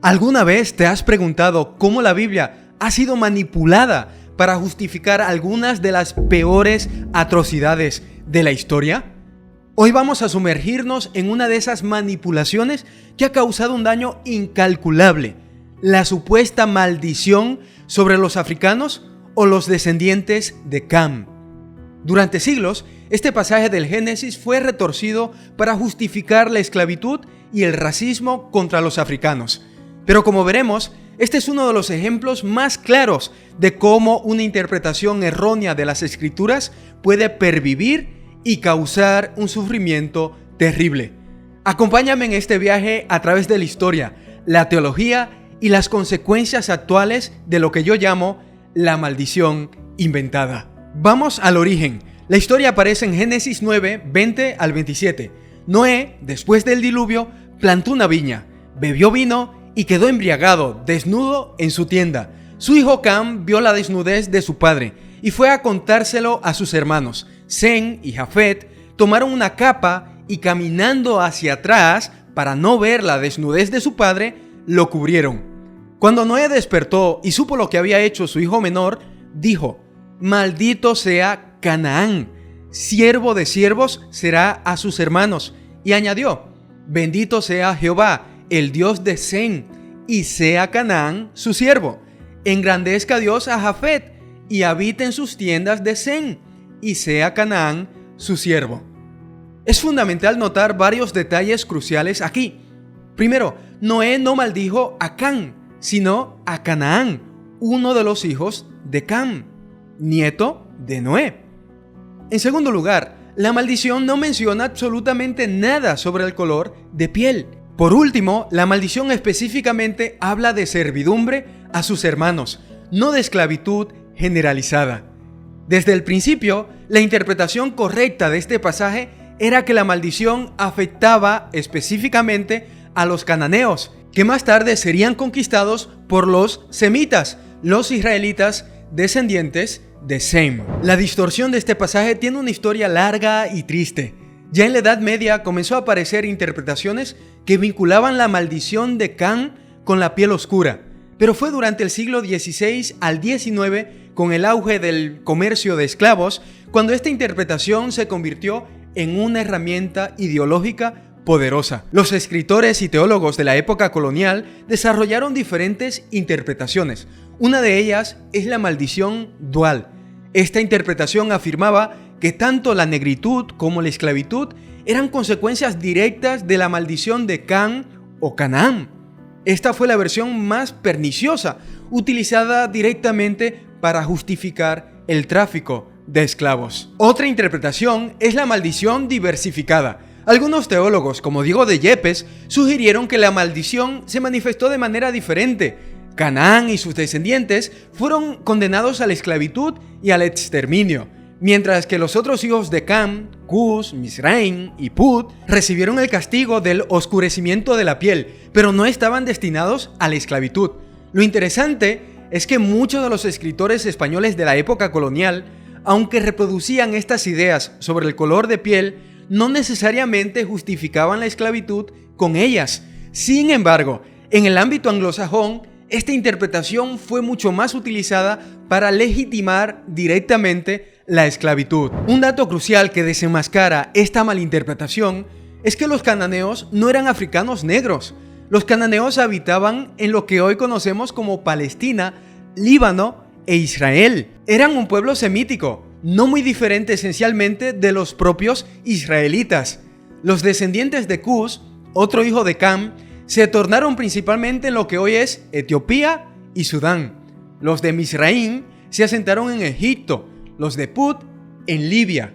¿Alguna vez te has preguntado cómo la Biblia ha sido manipulada para justificar algunas de las peores atrocidades de la historia? Hoy vamos a sumergirnos en una de esas manipulaciones que ha causado un daño incalculable: la supuesta maldición sobre los africanos o los descendientes de Cam. Durante siglos, este pasaje del Génesis fue retorcido para justificar la esclavitud y el racismo contra los africanos. Pero como veremos, este es uno de los ejemplos más claros de cómo una interpretación errónea de las Escrituras puede pervivir y causar un sufrimiento terrible. Acompáñame en este viaje a través de la historia, la teología y las consecuencias actuales de lo que yo llamo la maldición inventada. Vamos al origen. La historia aparece en Génesis 9, 20 al 27. Noé, después del diluvio, plantó una viña, bebió vino y quedó embriagado, desnudo en su tienda. Su hijo Cam vio la desnudez de su padre y fue a contárselo a sus hermanos. Sem y Jafet tomaron una capa y, caminando hacia atrás para no ver la desnudez de su padre, lo cubrieron. Cuando Noé despertó y supo lo que había hecho su hijo menor, dijo: «Maldito sea Canaán, siervo de siervos será a sus hermanos». Y añadió: «Bendito sea Jehová, el Dios de Sem, y sea Canaán su siervo. Engrandezca Dios a Jafet, y habite en sus tiendas de Sem, y sea Canaán su siervo». Es fundamental notar varios detalles cruciales aquí. Primero, Noé no maldijo a Cam, sino a Canaán, uno de los hijos de Cam, nieto de Noé. En segundo lugar, la maldición no menciona absolutamente nada sobre el color de piel. Por último, la maldición específicamente habla de servidumbre a sus hermanos, no de esclavitud generalizada. Desde el principio, la interpretación correcta de este pasaje era que la maldición afectaba específicamente a los cananeos, que más tarde serían conquistados por los semitas, los israelitas descendientes de Sem. La distorsión de este pasaje tiene una historia larga y triste. Ya en la Edad Media comenzó a aparecer interpretaciones que vinculaban la maldición de Cam con la piel oscura, pero fue durante el siglo XVI al XIX, con el auge del comercio de esclavos, cuando esta interpretación se convirtió en una herramienta ideológica poderosa. Los escritores y teólogos de la época colonial desarrollaron diferentes interpretaciones. Una de ellas es la maldición dual. Esta interpretación afirmaba que tanto la negritud como la esclavitud eran consecuencias directas de la maldición de Cam o Canaán. Esta fue la versión más perniciosa, utilizada directamente para justificar el tráfico de esclavos. Otra interpretación es la maldición diversificada. Algunos teólogos, como Diego de Yepes, sugirieron que la maldición se manifestó de manera diferente. Canaán y sus descendientes fueron condenados a la esclavitud y al exterminio, mientras que los otros hijos de Cam, Cus, Misraim y Put, recibieron el castigo del oscurecimiento de la piel, pero no estaban destinados a la esclavitud. Lo interesante es que muchos de los escritores españoles de la época colonial, aunque reproducían estas ideas sobre el color de piel, no necesariamente justificaban la esclavitud con ellas. Sin embargo, en el ámbito anglosajón, esta interpretación fue mucho más utilizada para legitimar directamente la esclavitud. Un dato crucial que desenmascara esta malinterpretación es que los cananeos no eran africanos negros. Los cananeos habitaban en lo que hoy conocemos como Palestina, Líbano e Israel. Eran un pueblo semítico, no muy diferente esencialmente de los propios israelitas. Los descendientes de Cus, otro hijo de Cam, se tornaron principalmente en lo que hoy es Etiopía y Sudán. Los de Misraim se asentaron en Egipto, los de Put en Libia.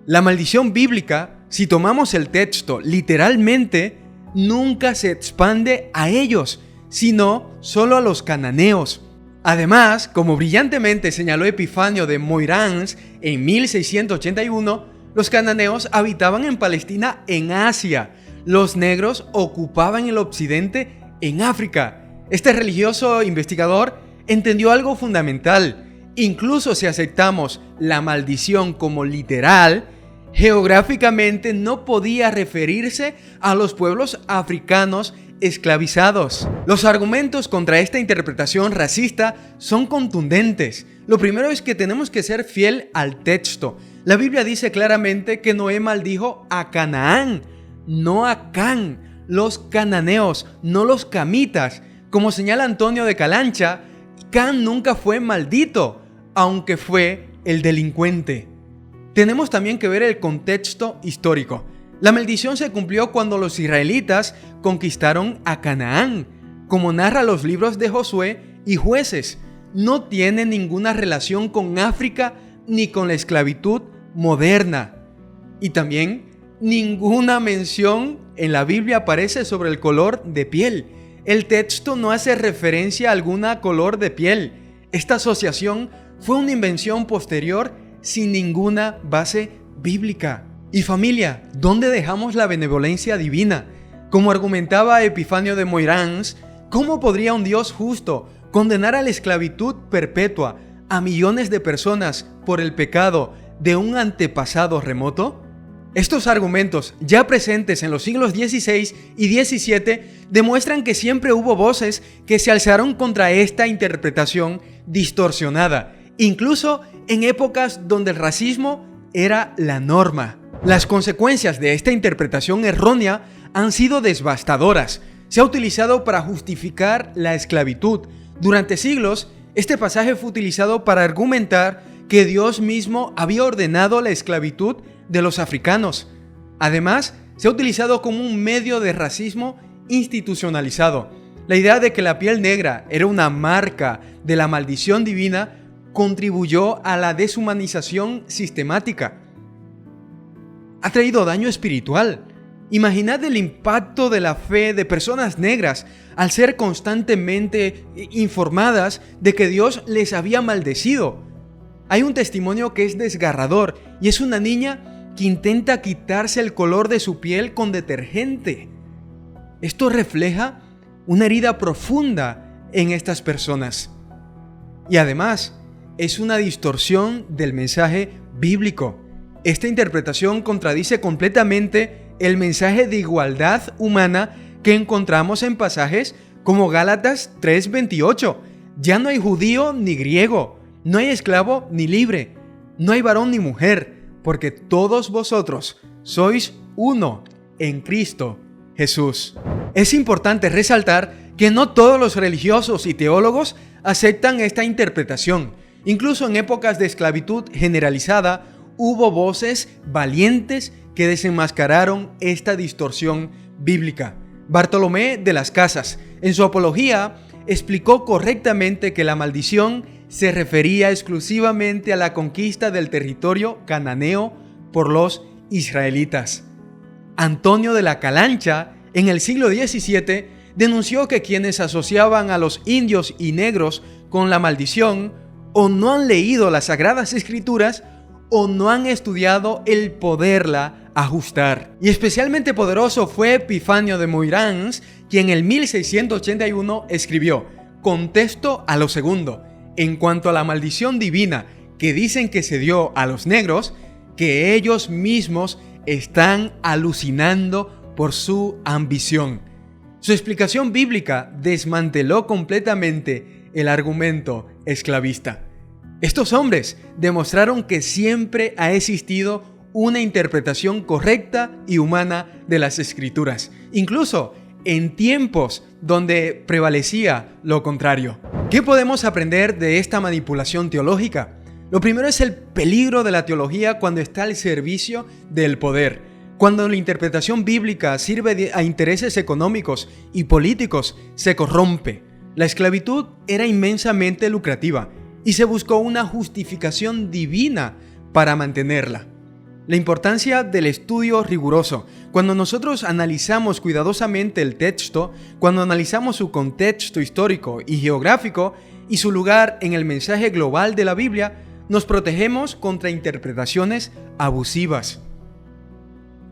La maldición bíblica, si tomamos el texto literalmente, nunca se expande a ellos, sino solo a los cananeos. Además, como brillantemente señaló Epifanio de Moirans en 1681, los cananeos habitaban en Palestina en Asia. Los negros ocupaban el occidente en África. Este religioso investigador entendió algo fundamental. Incluso si aceptamos la maldición como literal, geográficamente no podía referirse a los pueblos africanos esclavizados. Los argumentos contra esta interpretación racista son contundentes. Lo primero es que tenemos que ser fiel al texto. La Biblia dice claramente que Noé maldijo a Canaán, no a Can, los cananeos, no los camitas. Como señala Antonio de Calancha, Can nunca fue maldito, aunque fue el delincuente. Tenemos también que ver el contexto histórico. La maldición se cumplió cuando los israelitas conquistaron a Canaán, como narra los libros de Josué y Jueces. No tiene ninguna relación con África ni con la esclavitud moderna. Y también ninguna mención en la Biblia aparece sobre el color de piel. El texto no hace referencia a alguna color de piel. Esta asociación fue una invención posterior sin ninguna base bíblica. Y familia, ¿dónde dejamos la benevolencia divina? Como argumentaba Epifanio de Moirans, ¿cómo podría un Dios justo condenar a la esclavitud perpetua a millones de personas por el pecado de un antepasado remoto? Estos argumentos, ya presentes en los siglos XVI y XVII, demuestran que siempre hubo voces que se alzaron contra esta interpretación distorsionada, incluso en épocas donde el racismo era la norma. Las consecuencias de esta interpretación errónea han sido devastadoras. Se ha utilizado para justificar la esclavitud. Durante siglos, este pasaje fue utilizado para argumentar que Dios mismo había ordenado la esclavitud de los africanos. Además, se ha utilizado como un medio de racismo institucionalizado. La idea de que la piel negra era una marca de la maldición divina contribuyó a la deshumanización sistemática. Ha traído daño espiritual. Imaginad el impacto de la fe de personas negras al ser constantemente informadas de que Dios les había maldecido. Hay un testimonio que es desgarrador y es una niña que intenta quitarse el color de su piel con detergente. Esto refleja una herida profunda en estas personas. Y además, es una distorsión del mensaje bíblico. Esta interpretación contradice completamente el mensaje de igualdad humana que encontramos en pasajes como Gálatas 3:28. Ya no hay judío ni griego, no hay esclavo ni libre, no hay varón ni mujer, porque todos vosotros sois uno en Cristo Jesús. Es importante resaltar que no todos los religiosos y teólogos aceptan esta interpretación. Incluso en épocas de esclavitud generalizada, hubo voces valientes que desenmascararon esta distorsión bíblica. Bartolomé de las Casas, en su apología, explicó correctamente que la maldición se refería exclusivamente a la conquista del territorio cananeo por los israelitas. Antonio de la Calancha, en el siglo XVII, denunció que quienes asociaban a los indios y negros con la maldición o no han leído las Sagradas Escrituras o no han estudiado el poderla ajustar. Y especialmente poderoso fue Epifanio de Moirans, quien en 1681 escribió: contesto a lo segundo, en cuanto a la maldición divina que dicen que se dio a los negros, que ellos mismos están alucinando por su ambición. Su explicación bíblica desmanteló completamente el argumento esclavista. Estos hombres demostraron que siempre ha existido una interpretación correcta y humana de las Escrituras, incluso en tiempos donde prevalecía lo contrario. ¿Qué podemos aprender de esta manipulación teológica? Lo primero es el peligro de la teología cuando está al servicio del poder. Cuando la interpretación bíblica sirve a intereses económicos y políticos, se corrompe. La esclavitud era inmensamente lucrativa y se buscó una justificación divina para mantenerla. La importancia del estudio riguroso. Cuando nosotros analizamos cuidadosamente el texto, cuando analizamos su contexto histórico y geográfico y su lugar en el mensaje global de la Biblia, nos protegemos contra interpretaciones abusivas.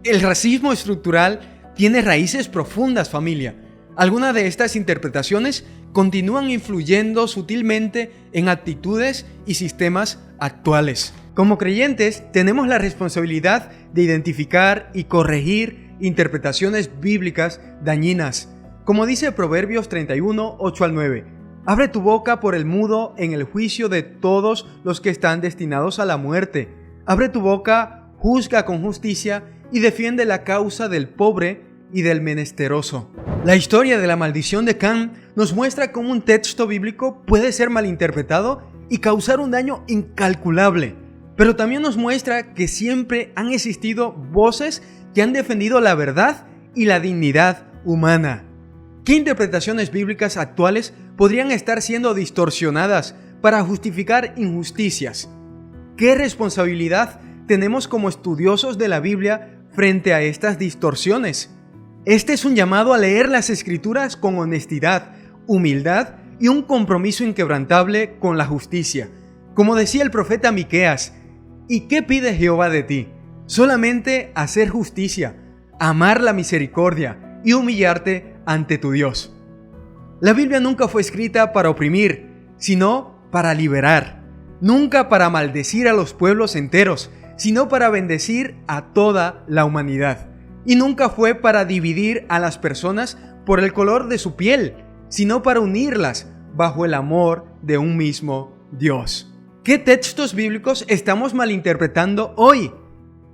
El racismo estructural tiene raíces profundas, familia. Algunas de estas interpretaciones continúan influyendo sutilmente en actitudes y sistemas actuales. Como creyentes, tenemos la responsabilidad de identificar y corregir interpretaciones bíblicas dañinas. Como dice Proverbios 31, 8 al 9, abre tu boca por el mudo en el juicio de todos los que están destinados a la muerte. Abre tu boca, juzga con justicia y defiende la causa del pobre y del menesteroso. La historia de la maldición de Can nos muestra cómo un texto bíblico puede ser malinterpretado y causar un daño incalculable, pero también nos muestra que siempre han existido voces que han defendido la verdad y la dignidad humana. ¿Qué interpretaciones bíblicas actuales podrían estar siendo distorsionadas para justificar injusticias? ¿Qué responsabilidad tenemos como estudiosos de la Biblia frente a estas distorsiones? Este es un llamado a leer las Escrituras con honestidad, humildad y un compromiso inquebrantable con la justicia. Como decía el profeta Miqueas, ¿y qué pide Jehová de ti? Solamente hacer justicia, amar la misericordia y humillarte ante tu Dios. La Biblia nunca fue escrita para oprimir, sino para liberar. Nunca para maldecir a los pueblos enteros, sino para bendecir a toda la humanidad. Y nunca fue para dividir a las personas por el color de su piel, sino para unirlas bajo el amor de un mismo Dios. ¿Qué textos bíblicos estamos malinterpretando hoy?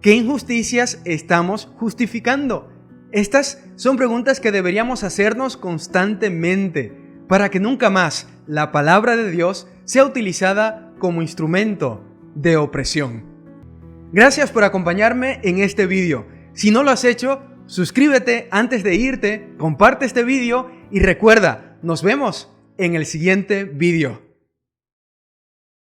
¿Qué injusticias estamos justificando? Estas son preguntas que deberíamos hacernos constantemente para que nunca más la palabra de Dios sea utilizada como instrumento de opresión. Gracias por acompañarme en este video. Si no lo has hecho, suscríbete antes de irte, comparte este video y recuerda, nos vemos en el siguiente video.